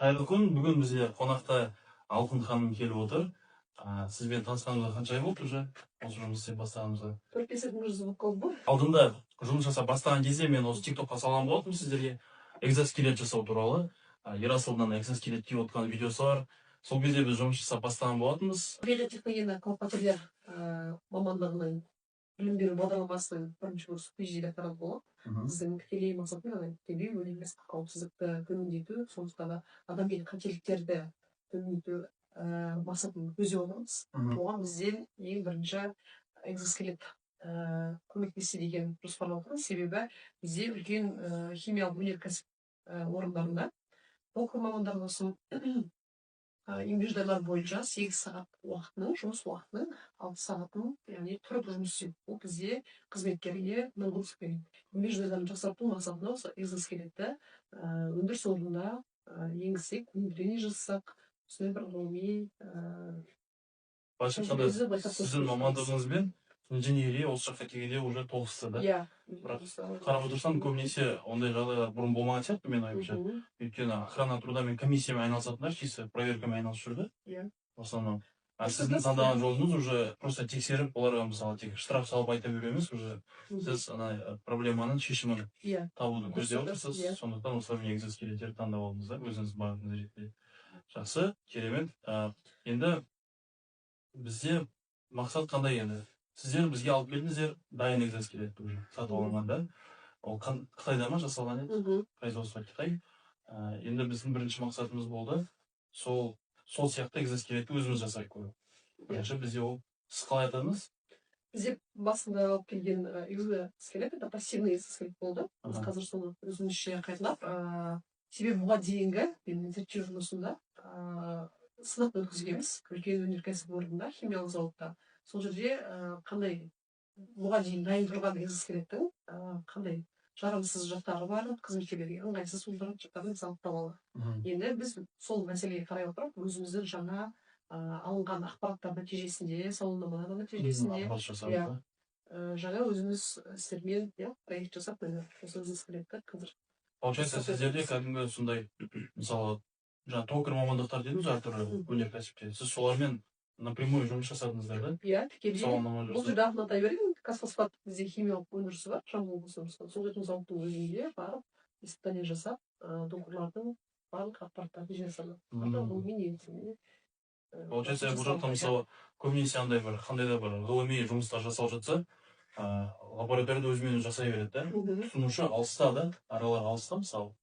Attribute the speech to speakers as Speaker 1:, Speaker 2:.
Speaker 1: Қайырлы күн, бүгін бізде қонақта Алтын ханым келіп отыр. Сізбен танысқанымызға қанша ай болды уже? Осы жұмыс істеп бастағанымызға.
Speaker 2: 4-5 күн болып қалды.
Speaker 1: Алдында жұмыс жасап бастаған кезде мен осы TikTokқа салған болатынмын сіздерге экзоскелет жасау туралы. Ерасылдан экзоскелет киіп отқан видеосы бар. Сол кезде біз жұмыс жасап бастаған болатынбыз.
Speaker 2: Биотехнология қалыптастыру мамандығының білім беру бағдарламасының бірінші курсы PhD тарап болады. Біздің тікелей мақсатымыз тікелей өнеркәсіп қауіпсіздікті төмендету, сондықтан да адами қателіктерді төмендету мақсатын көздеп отырмыз. Оған бізден ең бірінші экзоскелет көмектессе деген жоспарлап отырмыз. Себебі бізде үлкен химиялық өнеркәсіп орындарында оқу мамандарының еңбекжайлар бойынша 8 сағат уақытының, жұмыс уақытының 6 сағатын, яғни тұрып жұмыс істеу. Ол бізде қызметкерге нагрузка береді. Еңбекжайларын жақсарту мақсатында осы экзоскелетті өндіріс орнында енгізсек, внедрение жасасақ, осындай бір ғылыми
Speaker 1: Былайша айтқанда, сіздің мамандығыңызбен инженерия осы жаққа келгенде уже тоғысты, да?
Speaker 2: Иә.
Speaker 1: Бірақ қарап отырсам, көбінесе ондай жағдайлар бұрын болмаған сияқты, мен ойымша. Өйткені охрана труда мен комиссиямен айналысатындар, чисто проверкамен айналысып жүрді.
Speaker 2: Иә.
Speaker 1: В основном. Сіздің таңдаған жолыңыз уже просто тексеріп, оларға мысалы тек штраф салып айта беру емес, уже сіз ана проблеманың шешімін табуды көздеп отырсыз. Сондықтан осылармен экзоскелеттерді таңдап алдыңыз, да, өзіңіз бағытыңыз ретінде. Жақсы, керемет. Енді бізде мақсат қандай енді? Сіздер бізге алып келдіңіздер, дайын экзоскелетті уже сатып алынған, да? Ол Қытайда ма жасалған еді? Производство Қытай. Енді біздің бірінші мақсатымыз болды. Сол сияқты экзоскелетті өзіміз жасай қою. Бірінші бізде ол, сіз қалай айтамыз?
Speaker 2: Бізде басында алып келген экзоскелет, это пассивный экзоскелет болды. Біз қазір соны өзімізше қайталап, себебі бұға дейінгі мен зерттеу жұмысында сынақ өткізгенбіз. Үлкен өнеркәсіп орнында, химиялық зауытта. Сол жерде қандай бұға дейін дайын тұрған экзоскелеттің қандай жарамсыз жақтары бар, қызметкерлерге ыңғайсыз жақтарын анықтап алды. Енді біз сол мәселеге қарай отырып, өзіміздің жаңа алынған ақпараттар нәтижесінде, сауалнамалар нәтижесінде жаңа өзіміз істермен проект жасап, осы экзоскелетті қазір.
Speaker 1: Получается, сіздерде кәдімгі сондай, мысалы, жаңа токарь мамандықтар дедіңіз әртүрлі өнеркәсіпте. Сіз солармен напрямую жұмыс жасадыңыздар, да?
Speaker 2: Иә, тікелей. Бұл жерде атын атай берейін, Казфосфат бізде химиялық өндірісі бар, Жамбыл облысында. Сол жердің зауыттың өзінде барып, испытание жасап, токарлардың барлық ақпараттарды жинасады.
Speaker 1: Получается, бұл жақта мысалы көбінесе андай бір қандай да бір ғылыми жұмыстар жасалып жатса, лабораторияда өзімен жасай береді, да? Тұтынушы алыста, да? Аралар алыста, мысалы.